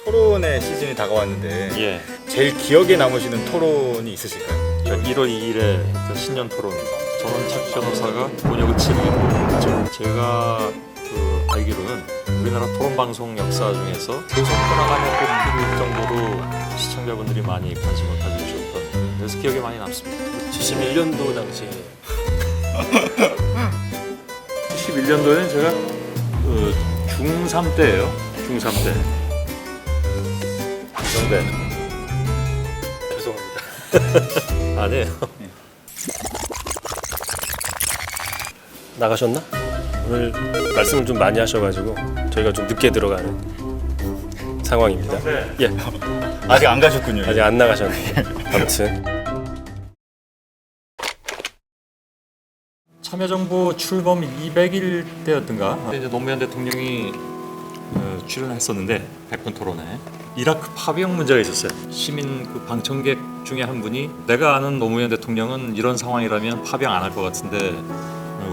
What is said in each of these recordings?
토론의 시즌이 다가왔는데 예. 제일 기억에 남으시는 토론이 있으실까요? 1월 2일에 신년 토론. 저는 책 변호사가 본역을 진행했고, 제가 알기로는 우리나라 토론 방송 역사 중에서 계속 떠나가며 꼽힐 정도로 시청자분들이 많이 관심을 가져주셨던, 그래서 기억에 많이 남습니다. 71년도 당시에 71년도에는 제가 중3 때예요. 중3 때. 정대. 죄송합니다. 아니에요. 나가셨나? 오늘 말씀을 좀 많이 하셔가지고 저희가 좀 늦게 들어가는 상황입니다. 예, 아직 안 가셨군요. 아직 안 나가셨네요. 아무튼 참여정부 출범 200일 때였던가 이제 노무현 대통령이 출연했었는데 100분 토론에 이라크 파병 문제가 있었어요. 시민 그 방청객 중에 한 분이 내가 아는 노무현 대통령은 이런 상황이라면 파병 안 할 것 같은데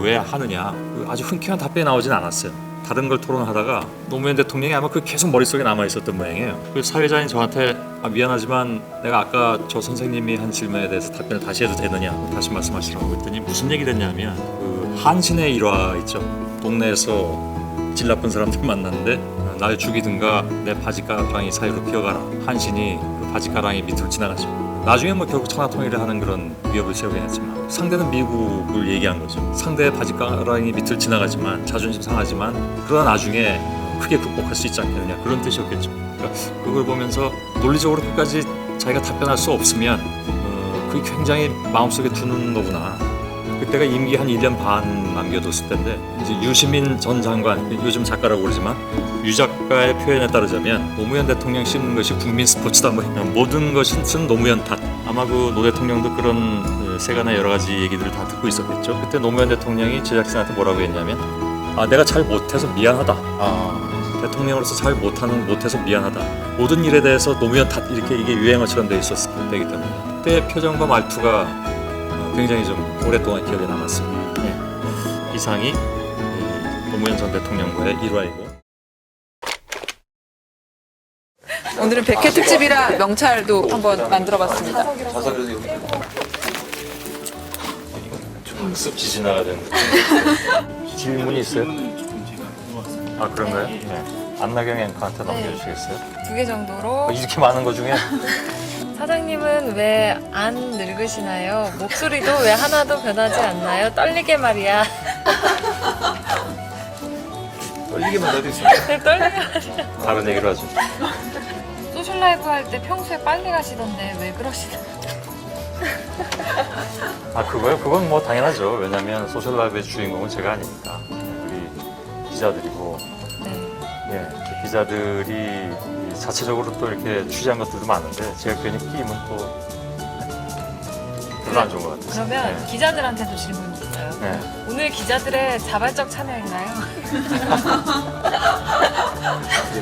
왜 하느냐, 아주 흔쾌한 답변이 나오진 않았어요. 다른 걸 토론하다가 노무현 대통령이 아마 그 계속 머릿속에 남아 있었던 모양이에요. 그 사회자인 저한테 미안하지만 내가 아까 저 선생님이 한 질문에 대해서 답변을 다시 해도 되느냐, 다시 말씀하시라고 했더니 무슨 얘기 됐냐면 그 한신의 일화 있죠. 동네에서 질 나쁜 사람들 만났는데 날 죽이든가 내 바지가랑이 사이로 피어가라. 한신이 그 바지가랑이 밑으로 지나가죠. 나중에 뭐 결국 천하통일을 하는 그런 위협을 세우긴 했지만 상대는 미국을 얘기한 거죠. 상대의 바지가랑이 밑을 지나가지만 자존심 상하지만 그러나 나중에 크게 극복할 수 있지 않겠느냐, 그런 뜻이었겠죠. 그러니까 그걸 보면서 논리적으로 끝까지 자기가 답변할 수 없으면 그게 굉장히 마음속에 두는 거구나. 그때가 임기 한 1년 반 남겨뒀을 텐데 이제 유시민 전 장관, 요즘 작가라고 그러지만 유 작가의 표현에 따르자면 노무현 대통령 씹는 것이 국민 스포츠다, 뭐 모든 것은 노무현 탓. 아마 그 노 대통령도 그런 세간의 여러 가지 얘기들을 다 듣고 있었겠죠. 그때 노무현 대통령이 제작진한테 뭐라고 했냐면 내가 잘 못해서 미안하다. 대통령으로서 잘 못해서 미안하다. 모든 일에 대해서 노무현 탓, 이렇게 이게 유행어처럼 돼 있었을 때이기 때문에 그때 표정과 말투가 굉장히 좀 오랫동안 기억에 남았습니다. 네. 이상이 노무현 전 대통령과의 일화이고. 오늘은 100회 특집이라 명찰도 한번 만들어봤습니다. 습 지나가 되는 질문이 있어요? 그런가요? 네. 안나경 앵커한테 넘겨주시겠어요? 2개 정도로. 이렇게 많은 거 중에 사장님은 왜 안 늙으시나요? 목소리도 왜 하나도 변하지 않나요? 떨리게 말이야. 떨리기만 해도 있습니다. 네, 떨리게 말이야. 다른 얘기로 하죠. 소셜라이브 할 때 평소에 빨리 가시던데 왜 그러시나요? 그거요? 그건 뭐 당연하죠. 왜냐하면 소셜라이브의 주인공은 제가 아니니까 우리 기자들이고, 네. 예, 그 기자들이 자체적으로 또 이렇게 취재한 것들도 많은데 제가 괜히 끼면 또 별로 안 좋은 것 같아요. 그러면 네. 기자들한테도 질문이 있어요. 네. 오늘 기자들의 자발적 참여인가요?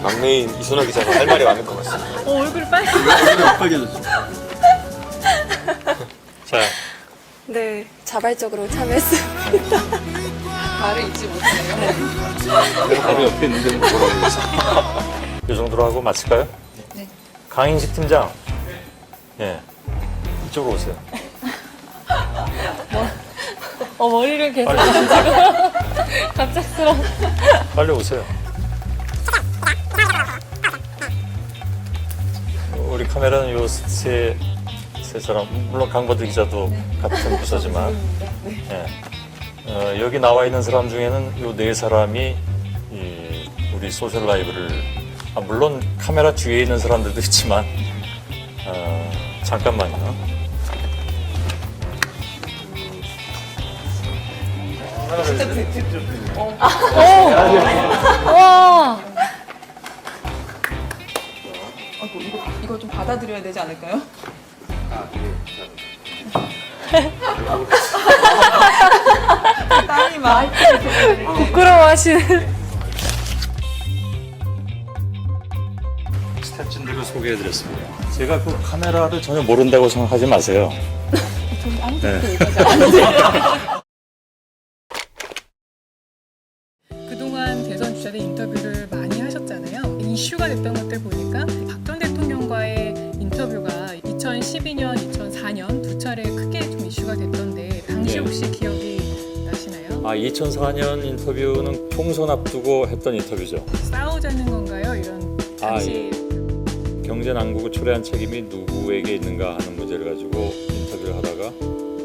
막내인 이순아 기자가 할 말이 많을 것 같습니다. 얼굴 빨리. 자, 네, 자발적으로 참여했습니다. 말을 잊지 못해요. 바로 옆에 있는데 뭐라고 그러지? 이 정도로 하고 마칠까요? 네. 강인식 팀장, 예, 이쪽으로 오세요. 머리를 계속 빨리 오세요. 갑작스러워. 빨리 오세요. 우리 카메라는 요 세 사람, 물론 강버드 기자도 같은 부서지만, 예. 여기 나와 있는 사람 중에는 요 네 사람이 우리 소셜 라이브를, 물론 카메라 뒤에 있는 사람들도 있지만, 잠깐만요. 와. 이거 좀 받아들여야 되지 않을까요? 땀이 막 부끄러워하시는. 스태프진들을 소개해드렸습니다. 제가 그 카메라를 전혀 모른다고 생각하지 마세요. 네. 그동안 대선 주자들 인터뷰를 많이 하셨잖아요. 이슈가 됐던 것들 보니까 2012년, 2004년 두 차례 크게 좀 이슈가 됐던데 당시 네. 혹시 기억이 나시나요? 2004년 인터뷰는 총선 앞두고 했던 인터뷰죠. 싸우자는 건가요? 이런 당시 경제 난국을 초래한 책임이 누구에게 있는가 하는 문제를 가지고 인터뷰를 하다가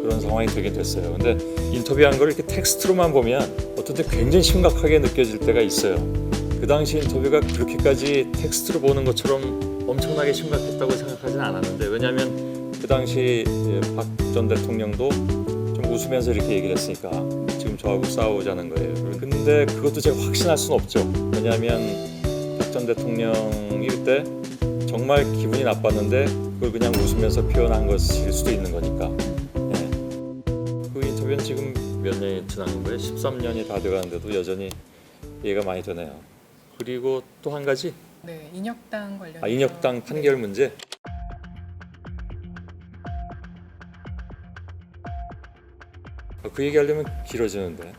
그런 상황이 되긴 됐어요. 근데 인터뷰한 걸 이렇게 텍스트로만 보면 어떤 때 굉장히 심각하게 느껴질 때가 있어요. 그 당시 인터뷰가 그렇게까지 텍스트로 보는 것처럼 엄청나게 심각했다고 생각하지는 않았는데, 왜냐하면 그 당시 박 전 대통령도 좀 웃으면서 이렇게 얘기를 했으니까 지금 저하고 싸우자는 거예요. 근데 그것도 제가 확신할 수는 없죠. 왜냐하면 박 전 대통령이 그때 정말 기분이 나빴는데 그걸 그냥 웃으면서 표현한 것일 수도 있는 거니까. 예. 그 인터뷰는 지금 몇 년이 지난 거예요? 13년이 다 돼가는데도 여전히 이해가 많이 되네요. 그리고 또 한 가지, 네, 인혁당 관련해서 인혁당 판결 문제. 그 얘기하려면 길어지는데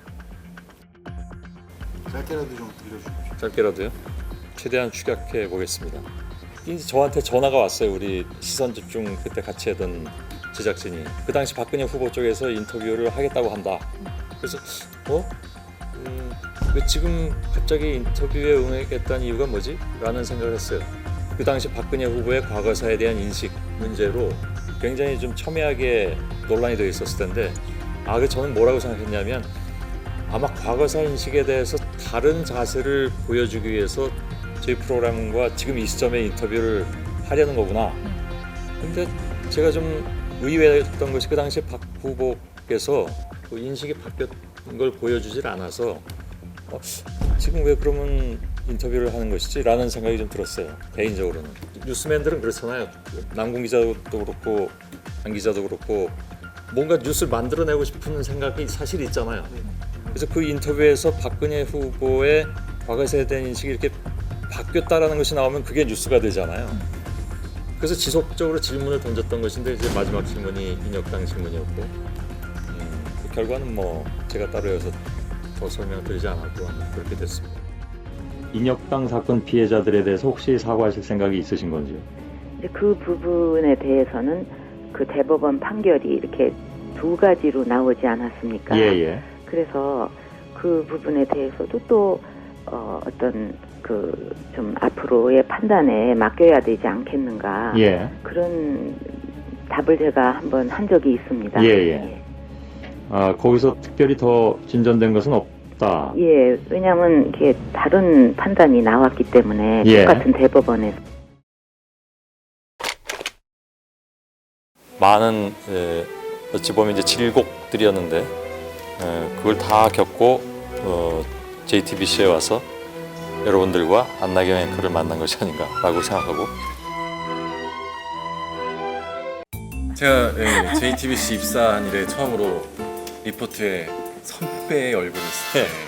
짧게라도 좀 들려주십시오. 짧게라도요. 최대한 축약해 보겠습니다. 이제 저한테 전화가 왔어요. 우리 시선집중 그때 같이 하던 제작진이 그 당시 박근혜 후보 쪽에서 인터뷰를 하겠다고 한다. 그래서 왜 지금 갑자기 인터뷰에 응하겠다는 이유가 뭐지? 라는 생각을 했어요. 그 당시 박근혜 후보의 과거사에 대한 인식 문제로 굉장히 좀 첨예하게 논란이 되어 있었을 텐데, 저는 뭐라고 생각했냐면 아마 과거사 인식에 대해서 다른 자세를 보여주기 위해서 저희 프로그램과 지금 이 시점에 인터뷰를 하려는 거구나. 근데 제가 좀 의외였던 것이 그 당시 박 후보께서 그 인식이 바뀌었던 걸 보여주질 않아서 지금 왜 그러면 인터뷰를 하는 것이지? 라는 생각이 좀 들었어요. 개인적으로는. 뉴스맨들은 그렇잖아요. 남궁 기자도 그렇고 안 기자도 그렇고 뭔가 뉴스를 만들어내고 싶은 생각이 사실 있잖아요. 그래서 그 인터뷰에서 박근혜 후보의 과거사에 대한 인식이 이렇게 바뀌었다라는 것이 나오면 그게 뉴스가 되잖아요. 그래서 지속적으로 질문을 던졌던 것인데 이제 마지막 질문이 인혁당 질문이었고, 그 결과는 뭐 제가 따로 여기서 더 설명드리지 않았고 그렇게 됐습니다. 인혁당 사건 피해자들에 대해서 혹시 사과하실 생각이 있으신 건지요? 그 부분에 대해서는 그 대법원 판결이 이렇게 두 가지로 나오지 않았습니까? 예. 그래서 그 부분에 대해서도 또 어떤 그 좀 앞으로의 판단에 맡겨야 되지 않겠는가? 예. 그런 답을 제가 한번 한 적이 있습니다. 예. 거기서 특별히 더 진전된 것은 없다. 예, 왜냐하면 이게 다른 판단이 나왔기 때문에 예. 똑같은 대법원에서. 많은 어찌 보면 이제 질곡들이었는데 그걸 다 겪고 JTBC에 와서 여러분들과 안나경 앵커를 만난 것이 아닌가라고 생각하고, 제가 JTBC 입사한 이래 처음으로 리포트에 선배의 얼굴을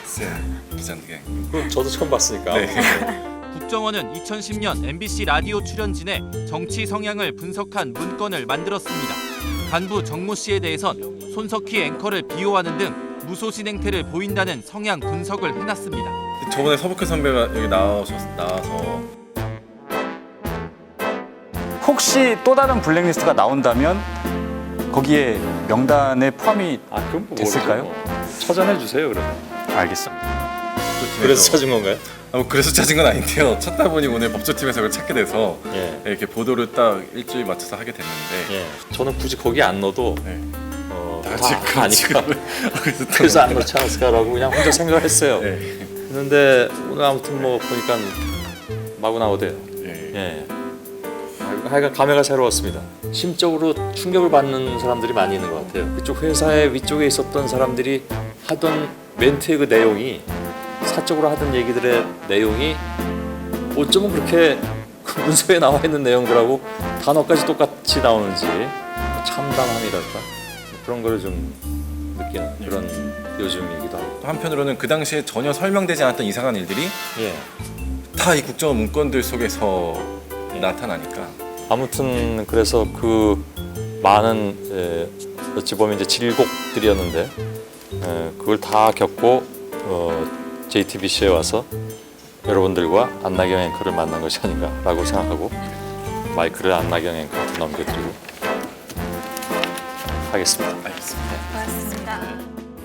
쓴 기자인데 저도 처음 봤으니까. 국정원은 2010년 MBC 라디오 출연진의 정치 성향을 분석한 문건을 만들었습니다. 간부 정모 씨에 대해선 손석희 앵커를 비호하는 등 무소신 행태를 보인다는 성향 분석을 해놨습니다. 저번에 서복회 선배가 여기 나와서 혹시 또 다른 블랙리스트가 나온다면 거기에 명단에 포함이 그럼 뭐 됐을까요? 찾아내 주세요 그러면. 알겠습니다. 그래서 찾은 건가요? 그래서 찾은 건 아닌데요. 찾다 보니 오늘 법조팀에서 그걸 찾게 돼서 예. 이렇게 보도를 딱 일주일 맞춰서 하게 됐는데 예. 저는 굳이 거기 안 넣어도 다 아니까 그래서 안 넣지 않았을까라고 그냥 혼자 생각을 했어요. 그런데 오늘 아무튼 뭐 보니까 마구 나오대요. 예. 하여간 감회가 새로웠습니다. 심적으로 충격을 받는 사람들이 많이 있는 것 같아요. 그쪽 회사의 위쪽에 있었던 사람들이 하던 멘트의 그 내용이, 사적으로 하던 얘기들의 내용이 어쩌면 그렇게 그 문서에 나와 있는 내용들하고 단어까지 똑같이 나오는지 참담함이랄까 그런 거를 좀 느끼는 그런 요즘이기도 하고. 한편으로는 그 당시에 전혀 설명되지 않았던 이상한 일들이 다 이 국정원 문건들 속에서 나타나니까. 아무튼 그래서 그 많은 어찌 보면 이제 질곡들이었는데 그걸 다 겪고 JTBC에 와서 여러분들과 안나경 앵커를 만난 것이 아닌가라고 생각하고 마이크를 안나경 앵커한테 넘겨드리고 하겠습니다. 알겠습니다. 고맙습니다.